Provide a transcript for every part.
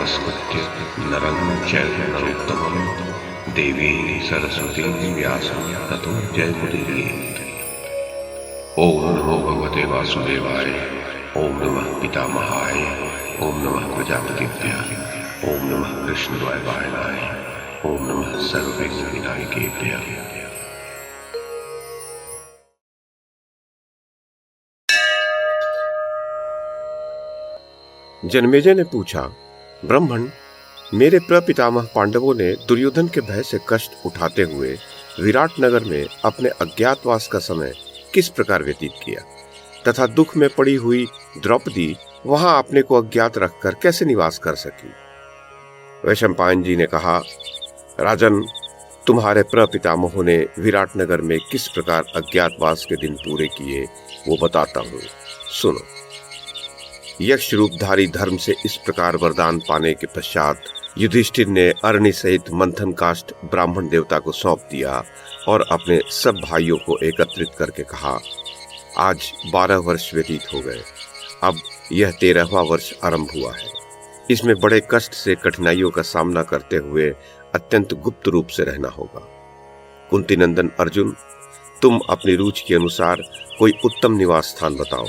नमस्कृत्य नरं चैव नरोत्तमं देवीं सरस्वतीं व्यासं ततो जयमुदीरयेत्। ओम नमो भगवते वासुदेवाय। ओम नमः पितामहाय। ओम नमः प्रजापतिभ्यः। ओम नमः कृष्णद्वैपायनाय। ओम नमः सर्वविघ्नविनायकेभ्यः। जन्मेजय ने पूछा, ब्राह्मण, मेरे प्रपितामह पांडवों ने दुर्योधन के भय से कष्ट उठाते हुए विराट नगर में अपने अज्ञातवास का समय किस प्रकार व्यतीत किया तथा दुख में पड़ी हुई द्रौपदी वहां अपने को अज्ञात रखकर कैसे निवास कर सकी। वैशंपायन जी ने कहा, राजन, तुम्हारे प्रपितामहों ने विराट नगर में किस प्रकार अज्ञातवास के दिन पूरे किए वो बताता हूँ, सुनो। यक्ष रूपधारी धर्म से इस प्रकार वरदान पाने के पश्चात युधिष्ठिर ने अरणि सहित मंथन काष्ठ ब्राह्मण देवता को सौंप दिया और अपने सब भाइयों को एकत्रित करके कहा, आज 12 वर्ष व्यतीत हो गए, अब यह 13वां वर्ष आरंभ हुआ है। इसमें बड़े कष्ट से कठिनाइयों का सामना करते हुए अत्यंत गुप्त रूप से रहना होगा। कुंती नंदन अर्जुन, तुम अपनी रुचि के अनुसार कोई उत्तम निवास स्थान बताओ,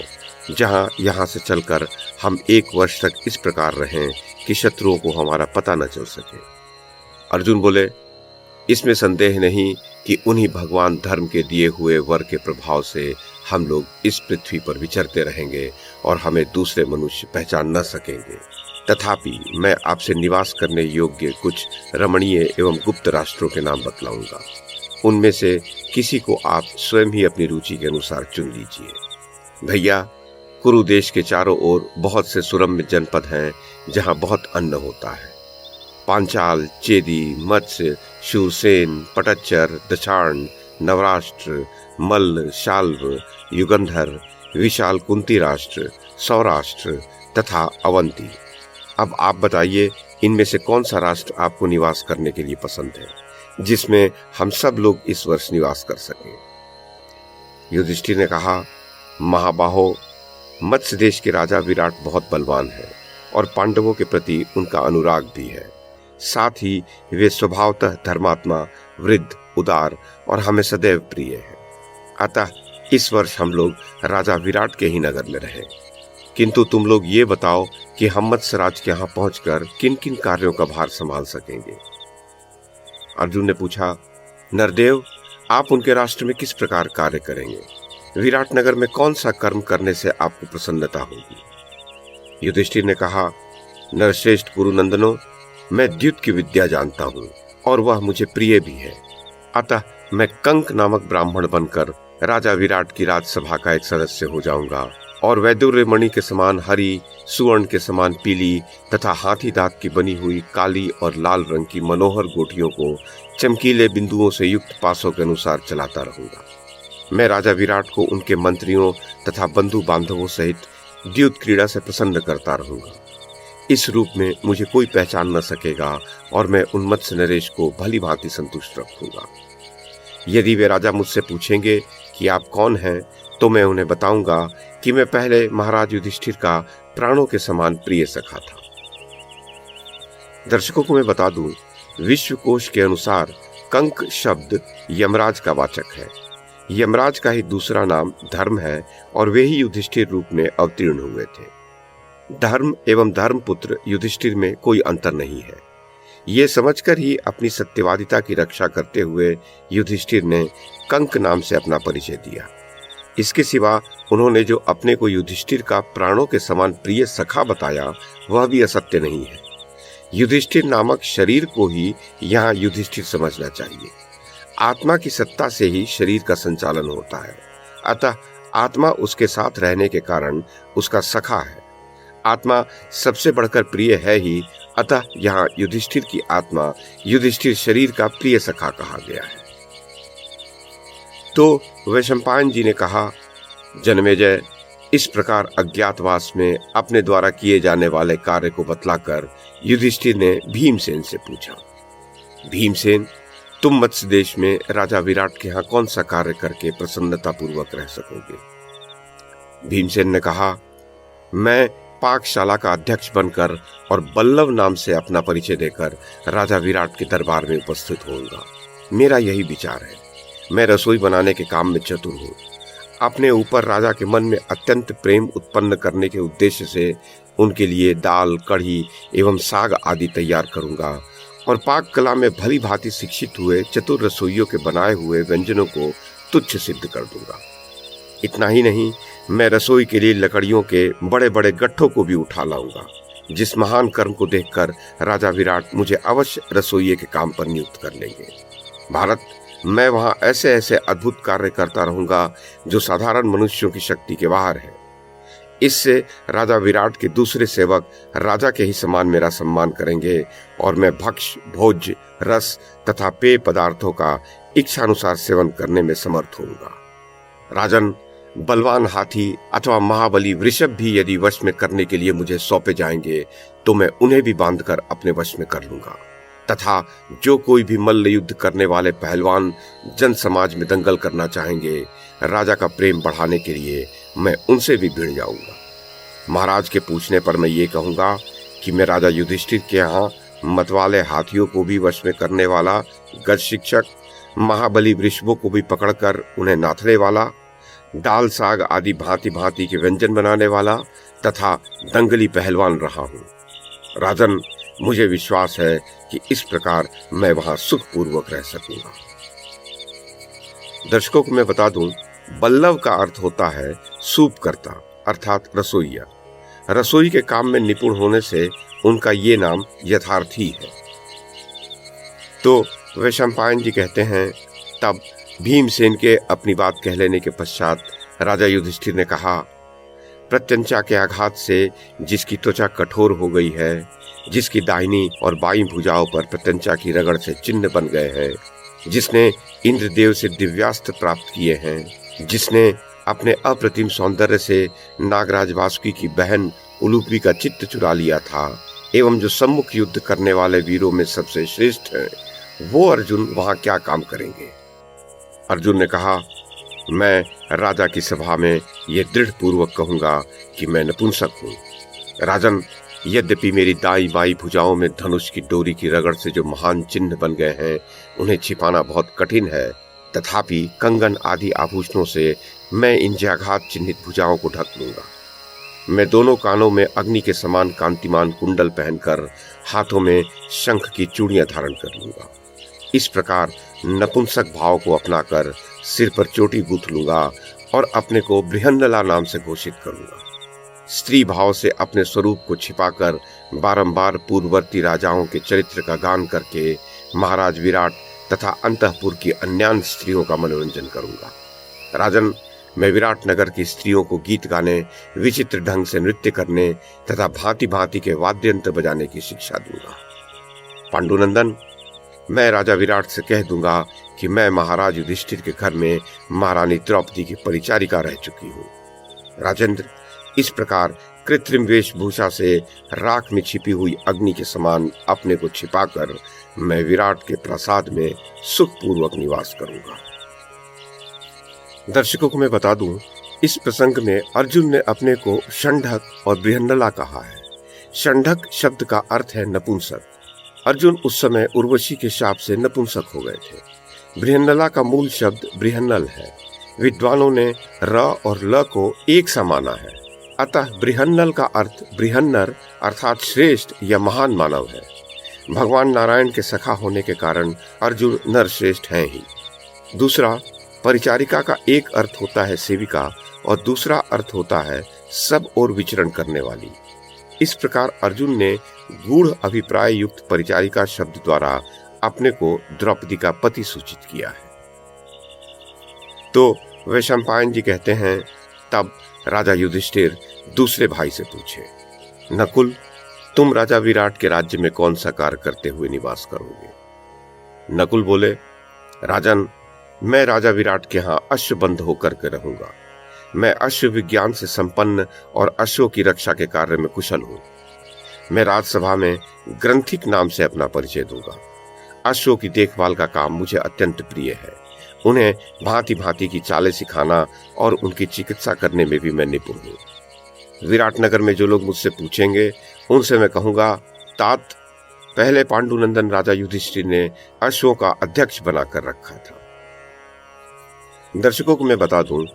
जहां यहां से चलकर हम 1 वर्ष तक इस प्रकार रहें कि शत्रुओं को हमारा पता न चल सके। अर्जुन बोले, इसमें संदेह नहीं कि उन्हीं भगवान धर्म के दिए हुए वर के प्रभाव से हम लोग इस पृथ्वी पर विचरते रहेंगे और हमें दूसरे मनुष्य पहचान न सकेंगे। तथापि मैं आपसे निवास करने योग्य कुछ रमणीय एवं गुप्त राष्ट्रों के नाम बतलाऊंगा। उनमें से किसी को आप स्वयं ही अपनी रुचि के अनुसार चुन लीजिए। भैया, कुरु देश के चारों ओर बहुत से सुरम्य जनपद हैं जहां बहुत अन्न होता है। पांचाल, चेदी, मत्स्य, शूरसेन, पटच्चर, दशार्ण, नवराष्ट्र, मल्ल, शाल्व, युगंधर, विशाल कुंती राष्ट्र, सौराष्ट्र तथा अवंती। अब आप बताइए, इनमें से कौन सा राष्ट्र आपको निवास करने के लिए पसंद है, जिसमें हम सब लोग इस वर्ष निवास कर सकें। युधिष्ठिर ने कहा, महाबाहो, मत्स्य देश के राजा विराट बहुत बलवान है और पांडवों के प्रति उनका अनुराग भी है। साथ ही वे स्वभावतः धर्मात्मा, वृद्ध, उदार और हमें सदैव प्रिय हैं। अतः इस वर्ष हम लोग राजा विराट के ही नगर में रहें। किंतु तुम लोग ये बताओ कि हम मत्स्यराज के यहाँ पहुंचकर किन किन कार्यों का भार संभाल सकेंगे। अर्जुन ने पूछा, नरदेव, आप उनके राष्ट्र में किस प्रकार कार्य करेंगे? विराट नगर में कौन सा कर्म करने से आपको प्रसन्नता होगी? युधिष्ठिर ने कहा, नरश्रेष्ठ कुरुनंदनों, मैं द्युत की विद्या जानता हूँ और वह मुझे प्रिय भी है। अतः मैं कंक नामक ब्राह्मण बनकर राजा विराट की राजसभा का एक सदस्य हो जाऊंगा और वैदुर्य मणि के समान हरी, सुवर्ण के समान पीली तथा हाथी दांत की बनी हुई काली और लाल रंग की मनोहर गोटियों को चमकीले बिंदुओं से युक्त पासों के अनुसार चलाता रहूंगा। मैं राजा विराट को उनके मंत्रियों तथा बंधु बांधवों सहित द्युत क्रीड़ा से प्रसन्न करता रहूंगा। इस रूप में मुझे कोई पहचान न सकेगा और मैं उन मत्स्य नरेश को भली भांति संतुष्ट रखूंगा। यदि वे राजा मुझसे पूछेंगे कि आप कौन हैं, तो मैं उन्हें बताऊंगा कि मैं पहले महाराज युधिष्ठिर का प्राणों के समान प्रिय सखा था। दर्शकों को मैं बता दूं, विश्वकोश के अनुसार कंक शब्द यमराज का वाचक है। यमराज का ही दूसरा नाम धर्म है और वे ही युधिष्ठिर रूप में अवतीर्ण हुए थे। धर्म एवं धर्मपुत्र युधिष्ठिर में कोई अंतर नहीं है। ये समझकर ही अपनी सत्यवादिता की रक्षा करते हुए युधिष्ठिर ने कंक नाम से अपना परिचय दिया। इसके सिवा उन्होंने जो अपने को युधिष्ठिर का प्राणों के समान प्रिय सखा बताया, वह भी असत्य नहीं है। युधिष्ठिर नामक शरीर को ही यहाँ युधिष्ठिर समझना चाहिए। आत्मा की सत्ता से ही शरीर का संचालन होता है, अतः आत्मा उसके साथ रहने के कारण उसका सखा है। आत्मा सबसे बढ़कर प्रिय है ही, अतः यहाँ युधिष्ठिर की आत्मा युधिष्ठिर शरीर का प्रिय सखा कहा गया है। तो वैशंपायन जी ने कहा, जन्मेजय, इस प्रकार अज्ञातवास में अपने द्वारा किए जाने वाले कार्य को बतलाकर युधिष्ठिर ने भीमसेन से पूछा, भीमसेन, तुम मत्स्य देश में राजा विराट के यहाँ कौन सा कार्य करके प्रसन्नता पूर्वक रह सकोगे? भीमसेन ने कहा, मैं पाकशाला का अध्यक्ष बनकर और बल्लभ नाम से अपना परिचय देकर राजा विराट के दरबार में उपस्थित होऊंगा। मेरा यही विचार है। मैं रसोई बनाने के काम में चतुर हूँ। अपने ऊपर राजा के मन में अत्यंत प्रेम उत्पन्न करने के उद्देश्य से उनके लिए दाल, कढ़ी एवं साग आदि तैयार करूंगा और पाक कला में भली भांति शिक्षित हुए चतुर रसोइयों के बनाए हुए व्यंजनों को तुच्छ सिद्ध कर दूंगा। इतना ही नहीं, मैं रसोई के लिए लकड़ियों के बड़े बड़े गट्ठों को भी उठा लाऊंगा। जिस महान कर्म को देखकर राजा विराट मुझे अवश्य रसोइये के काम पर नियुक्त कर लेंगे। भारत, मैं वहां ऐसे ऐसे अद्भुत कार्य करता रहूंगा जो साधारण मनुष्यों की शक्ति के बाहर है। इससे राजा विराट के दूसरे सेवक राजा के ही समान मेरा सम्मान करेंगे और मैं भक्ष, भोज्य, रस तथा पेय पदार्थों का इच्छानुसार सेवन करने में समर्थ होऊंगा। राजन, बलवान हाथी अथवा महाबली वृषभ भी यदि वश में करने के लिए मुझे सौंपे जाएंगे तो मैं उन्हें भी बांधकर अपने वश में कर लूंगा तथा जो कोई भी मल्ल युद्ध करने वाले पहलवान जन समाज में दंगल करना चाहेंगे, राजा का प्रेम बढ़ाने के लिए मैं उनसे भी भिड़ जाऊंगा। महाराज के पूछने पर मैं ये कहूंगा कि मैं राजा युधिष्ठिर के यहाँ मतवाले हाथियों को भी वश में करने वाला गज शिक्षक, महाबली वृषभों को भी पकड़कर उन्हें नाथने वाला, दाल साग आदि भांति भांति के व्यंजन बनाने वाला तथा दंगली पहलवान रहा हूँ। राजन, मुझे विश्वास है कि इस प्रकार मैं वहां सुखपूर्वक रह सकूंगा। दर्शकों को मैं बता दूं, बल्लभ का अर्थ होता है सूपकर्ता अर्थात रसोइया। रसोई के काम में निपुण होने से उनका ये नाम यथार्थी है। तो वैशंपायन जी कहते हैं, तब भीमसेन के अपनी बात कह लेने के पश्चात राजा युधिष्ठिर ने कहा, प्रत्यंचा के आघात से जिसकी त्वचा कठोर हो गई है, जिसकी दाहिनी और बाईं भुजाओं पर प्रत्यंचा की रगड़ से चिन्ह बन गए हैं, जिसने इंद्रदेव से दिव्यास्त्र प्राप्त किए हैं, जिसने अपने अप्रतिम सौंदर्य से नागराज वासुकी की बहन उलूपी का चित्त चुरा लिया था एवं जो सम्मुख युद्ध करने वाले वीरों में सबसे श्रेष्ठ हैं, वो अर्जुन वहां क्या काम करेंगे? अर्जुन ने कहा, मैं राजा की सभा में ये दृढ़ पूर्वक कहूंगा कि मैं नपुंसक हूँ। राजन, यद्यपि मेरी दाई बाई भुजाओं में धनुष की डोरी की रगड़ से जो महान चिन्ह बन गए हैं उन्हें छिपाना बहुत कठिन है, तथापि कंगन आदि आभूषणों से मैं इन ज्याघात चिन्हित भुजाओं को ढक लूंगा। मैं दोनों कानों में अग्नि के समान कांतिमान कुंडल पहनकर हाथों में शंख की चूड़ियां धारण कर लूंगा। इस प्रकार नपुंसक भाव को अपनाकर सिर पर चोटी गूंथ लूंगा और अपने को बृहन्नला नाम से घोषित करूंगा। स्त्री भाव से अपने स्वरूप को छिपाकर बारंबार पूर्ववर्ती राजाओं के चरित्र का गान करके महाराज विराट तथा अंतःपुर की अन्यान्य स्त्रियों का मनोरंजन करूंगा। राजन, मैं विराट नगर की स्त्रियों को गीत गाने, विचित्र ढंग से नृत्य करने तथा भांति भांति के वाद्य यंत्र बजाने की शिक्षा दूंगा। पांडुनंदन, मैं राजा विराट से कह दूंगा कि मैं महाराज युधिष्ठिर के घर में महारानी द्रौपदी की परिचारिका रह चुकी हूँ। राजेंद्र, इस प्रकार कृत्रिम वेशभूषा से राख में छिपी हुई अग्नि के समान अपने को छिपाकर मैं विराट के प्रासाद में सुखपूर्वक निवास करूंगा। दर्शकों को मैं बता दूं, इस प्रसंग में अर्जुन ने अपने को षंढक और बृहन्नला कहा है। षंढक शब्द का अर्थ है नपुंसक। अर्जुन उस समय उर्वशी के शाप से नपुंसक हो गए थे। बृहन्नला का मूल शब्द बृहन्नल है। विद्वानों ने र और ल को एक सा माना है, अतः बृहन्नल का अर्थ बृहन्नर अर्थात श्रेष्ठ या महान मानव है। भगवान नारायण के सखा होने के कारण अर्जुन नरश्रेष्ठ हैं ही। दूसरा, परिचारिका का एक अर्थ होता है सेविका और दूसरा अर्थ होता है सब ओर विचरण करने वाली। इस प्रकार अर्जुन ने गूढ़ अभिप्राय युक्त परिचारिका शब्द द्वारा अपने को द्रौपदी का पति सूचित किया है। तो वैशंपायन जी कहते हैं, तब राजा युधिष्ठिर दूसरे भाई से पूछे, नकुल, तुम राजा विराट के राज्य में कौन सा कार्य करते हुए निवास करोगे? नकुल बोले, राजन, मैं राजा विराट के यहाँ अश्वबंध होकर के रहूंगा। मैं अश्व विज्ञान से संपन्न और अश्वों की रक्षा के कार्य में कुशल हूँ। मैं राजसभा में ग्रंथिक नाम से अपना परिचय दूंगा। अश्वों की देखभाल का काम मुझे अत्यंत प्रिय है। उन्हें भांति भांति की चालें सिखाना और उनकी चिकित्सा करने में भी मैं निपुण हूँ। विराटनगर में जो लोग मुझसे पूछेंगे उनसे मैं कहूंगा, तात, पहले पांडुनंदन राजा युधिष्ठिर ने अश्वों का अध्यक्ष बनाकर रखा था। दर्शकों को मैं बता दूं,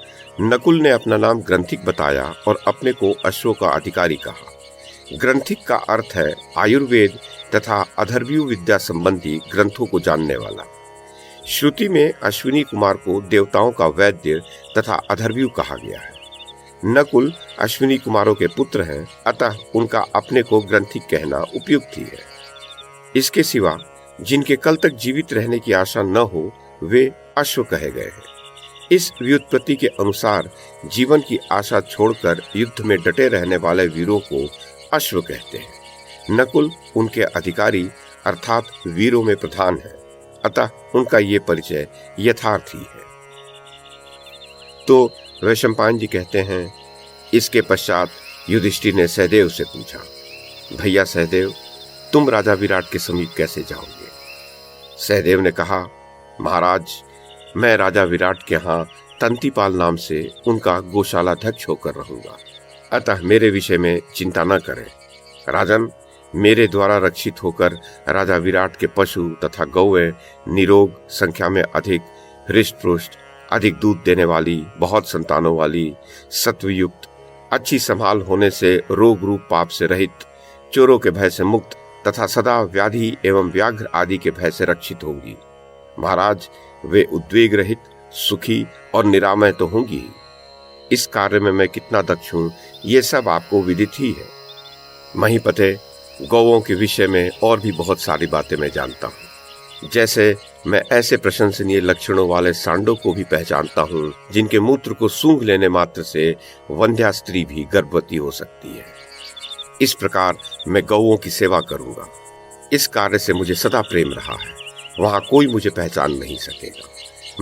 नकुल ने अपना नाम ग्रंथिक बताया और अपने को अश्वों का अधिकारी कहा। ग्रंथिक का अर्थ है आयुर्वेद तथा अधर्व्यू विद्या संबंधी ग्रंथों को जानने वाला। श्रुति में अश्विनी कुमार को देवताओं का वैद्य तथा अधर्व्यू कहा गया है। नकुल अश्विनी कुमारों के पुत्र हैं, अतः उनका अपने को ग्रंथिक कहना उपयुक्त ही है। इसके सिवा जिनके कल तक जीवित रहने की आशा न हो वे अश्व कहे गए हैं। इस व्युत्पत्ति के अनुसार जीवन की आशा छोड़कर युद्ध में डटे रहने वाले वीरों को अश्व कहते हैं। नकुल उनके अधिकारी अर्थात वीरों में प्रधान है, अतः उनका ये परिचय यथार्थ ही है। तो वैशंपायन जी कहते हैं, इसके पश्चात युधिष्ठिर ने सहदेव से पूछा, भैया सहदेव, तुम राजा विराट के समीप कैसे जाओगे? सहदेव ने कहा, महाराज, मैं राजा विराट के यहाँ तंतीपाल नाम से उनका गौशालाध्यक्ष होकर रहूंगा, अतः मेरे विषय में चिंता न करें। राजन, मेरे द्वारा रक्षित होकर राजा विराट के पशु तथा गौएं निरोग, संख्या में अधिक, हृष्ट-पुष्ट, अधिक दूध देने वाली, बहुत संतानों वाली, सत्वयुक्त, अच्छी संभाल होने से रोग रूप पाप से रहित, चोरों के भय से मुक्त तथा सदा व्याधि एवं व्याघ्र आदि के भय से रक्षित होंगी। महाराज, वे उद्वेग रहित, सुखी और निरामय तो होंगी ही। इस कार्य में मैं कितना दक्ष हूं ये सब आपको विदित ही है। महीपते, गौओं के विषय में और भी बहुत सारी बातें मैं जानता हूँ। जैसे मैं ऐसे प्रशंसनीय लक्षणों वाले सांडों को भी पहचानता हूँ जिनके मूत्र को सूंघ लेने मात्र से वंध्या स्त्री भी गर्भवती हो सकती है। इस प्रकार मैं गौओं की सेवा करूंगा। इस कार्य से मुझे सदा प्रेम रहा है, वहां कोई मुझे पहचान नहीं सकेगा।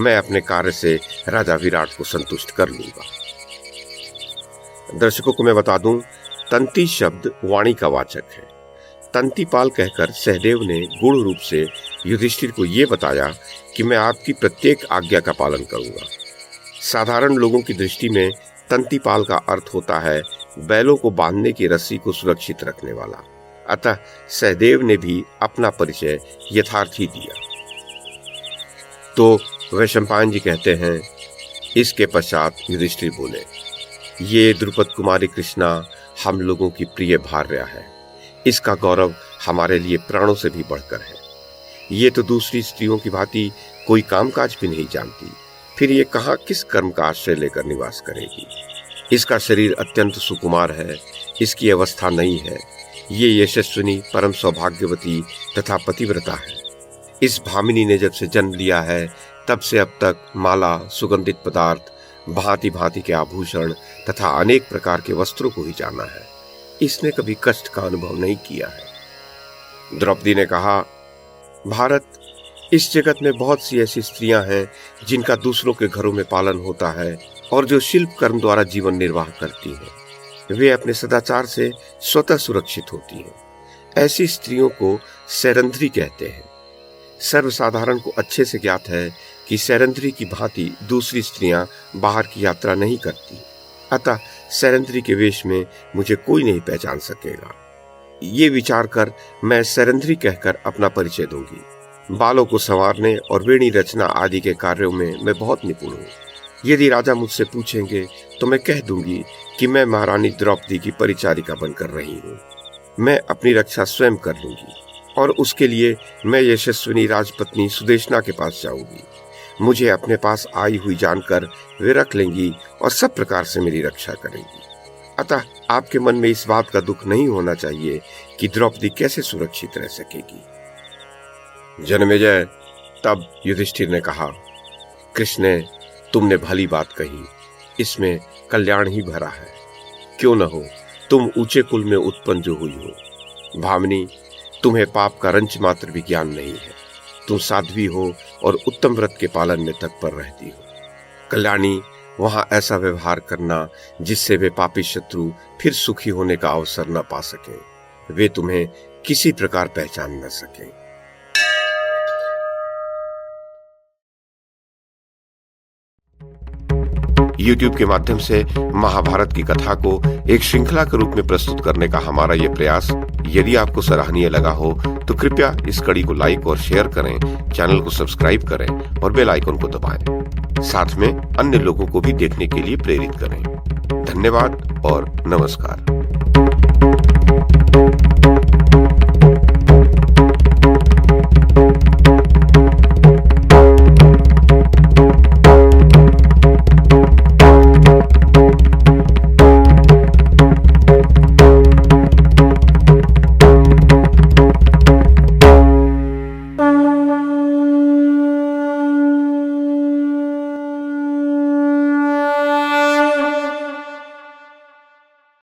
मैं अपने कार्य से राजा विराट को संतुष्ट कर लूंगा। दर्शकों को मैं बता दूं, तंती शब्द वाणी का वाचक है। तंतीपाल कहकर सहदेव ने गुण रूप से युधिष्ठिर को यह बताया कि मैं आपकी प्रत्येक आज्ञा का पालन करूंगा। साधारण लोगों की दृष्टि में तंतीपाल का अर्थ होता है बैलों को बांधने की रस्सी को सुरक्षित रखने वाला, अतः सहदेव ने भी अपना परिचय यथार्थ ही दिया। तो वैशंपायन जी कहते हैं, इसके पश्चात युधिष्ठिर बोले, ये द्रुपद कुमारी कृष्णा हम लोगों की प्रिय भार्या है। इसका गौरव हमारे लिए प्राणों से भी बढ़कर है। ये तो दूसरी स्त्रियों की भांति कोई कामकाज भी नहीं जानती, फिर ये कहाँ किस कर्म का आश्रय लेकर निवास करेगी। इसका शरीर अत्यंत सुकुमार है, इसकी अवस्था नहीं है। ये यशस्विनी, परम सौभाग्यवती तथा पतिव्रता है। इस भामिनी ने जब से जन्म लिया है तब से अब तक माला, सुगंधित पदार्थ, भांति भांति के आभूषण तथा अनेक प्रकार के वस्त्रों को ही जाना है। इसने कभी कष्ट का अनुभव नहीं किया है। द्रौपदी ने कहा, भारत, इस जगत में बहुत सी ऐसी स्त्रियां हैं जिनका दूसरों के घरों में पालन होता है और जो शिल्प कर्म द्वारा जीवन निर्वाह करती हैं। वे अपने सदाचार से स्वतः सुरक्षित होती हैं। ऐसी स्त्रियों को सैरंध्री कहते हैं। सर्वसाधारण को अच्छे से ज्ञात है कि सैरंध्री की भांति दूसरी स्त्रियां बाहर की यात्रा नहीं करती, अतः सैरंध्री के वेश में मुझे कोई नहीं पहचान सकेगा। ये विचार कर मैं सैरंध्री कहकर अपना परिचय दूंगी। बालों को संवारने और वेणी रचना आदि के कार्यों में मैं बहुत निपुण हूँ। यदि राजा मुझसे पूछेंगे तो मैं कह दूंगी कि मैं महारानी द्रौपदी की परिचारिका बनकर रही हूँ। मैं अपनी रक्षा स्वयं कर लूंगी और उसके लिए मैं यशस्विनी राजपत्नी सुदेशना के पास जाऊंगी। मुझे अपने पास आई हुई जानकर वे रख लेंगी और सब प्रकार से मेरी रक्षा करेंगी। अतः आपके मन में इस बात का दुख नहीं होना चाहिए कि द्रौपदी कैसे सुरक्षित रह सकेगी। जनमेजय, तब युधिष्ठिर ने कहा, कृष्ण, तुमने भली बात कही, इसमें कल्याण ही भरा है। क्यों न हो, तुम ऊंचे कुल में उत्पन्न जो हुई हो। भामिनी, तुम्हें पाप का रंच मात्र भी ज्ञान नहीं है। तुम साध्वी हो और उत्तम व्रत के पालन में तत्पर रहती हो। कल्याणी, वहां ऐसा व्यवहार करना जिससे वे पापी शत्रु फिर सुखी होने का अवसर न पा सके, वे तुम्हें किसी प्रकार पहचान न सके। YouTube के माध्यम से महाभारत की कथा को एक श्रृंखला के रूप में प्रस्तुत करने का हमारा ये प्रयास यदि आपको सराहनीय लगा हो तो कृपया इस कड़ी को लाइक और शेयर करें, चैनल को सब्सक्राइब करें और बेल आइकन को दबाएं। साथ में अन्य लोगों को भी देखने के लिए प्रेरित करें। धन्यवाद और नमस्कार।